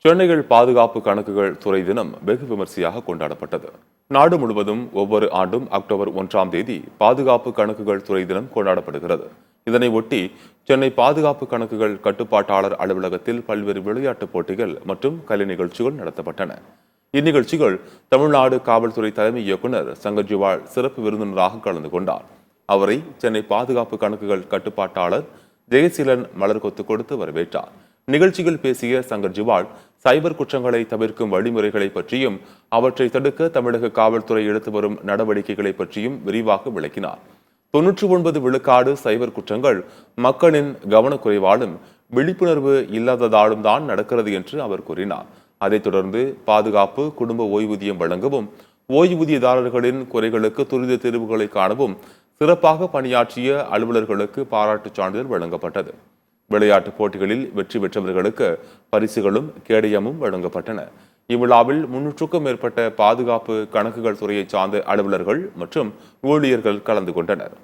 சென்னையில் பாதுகாப்பு கணக்குகள் துறை தினம் வெகு விமர்சையாக கொண்டாடப்பட்டது. நாடு முழுவதும் ஒவ்வொரு ஆண்டும் அக்டோபர் 1ஆம் தேதி பாதுகாப்பு கணக்குகள் துறை தினம் கொண்டாடப்படுகிறது. இதனை ஒட்டி சென்னை பாதுகாப்பு கணக்குகள் கட்டுப்பாட்டாளர் அலுவலகத்தில் பல்வேறு விளையாட்டுப் போட்டிகள் மற்றும் கலை நிகழ்ச்சிகள் நடத்தப்பட்டன. இந்நிகழ்ச்சிகள் தமிழ்நாடு காவல்துறை தலைமை இயக்குநர் சங்கர் ஜிவால் சிறப்பு விருந்தினராக கலந்து கொண்டார். அவரை சென்னை பாதுகாப்பு கணக்குகள் கட்டுப்பாட்டாளர் ஜெயசீலன் மலர் கொத்து கொடுத்து வரவேற்றார். நிகழ்ச்சியில் பேசிய சங்கர் ஜிவால் சைபர் குற்றங்களை தவிர்க்கும் வழிமுறைகளை பற்றியும் அவற்றை தடுக்க தமிழக காவல்துறை எடுத்து வரும் நடவடிக்கைகளை பற்றியும் விரிவாக விளக்கினார். 99 விழுக்காடு சைபர் குற்றங்கள் மக்களின் கவனக்குறைவாலும் விழிப்புணர்வு இல்லாததாலும் தான் நடக்கிறது என்று அவர் கூறினார். அதைத் தொடர்ந்து பாதுகாப்பு, குடும்ப ஓய்வூதியம் வழங்கவும், ஓய்வூதியதாரர்களின் குறைகளுக்கு துரித தீர்வுகளை காணவும் சிறப்பாக பணியாற்றிய அலுவலர்களுக்கு பாராட்டுச் சான்றிதழ் வழங்கப்பட்டது. விளையாட்டுப் போட்டிகளில் வெற்றி பெற்றவர்களுக்கு பரிசுகளும் கேடயமும் வழங்கப்பட்டன. இவ்விழாவில் 300க்கும் மேற்பட்ட பாதுகாப்பு கணக்குகள் துறையை சார்ந்த அலுவலர்கள் மற்றும் ஊழியர்கள் கலந்து கொண்டனர்.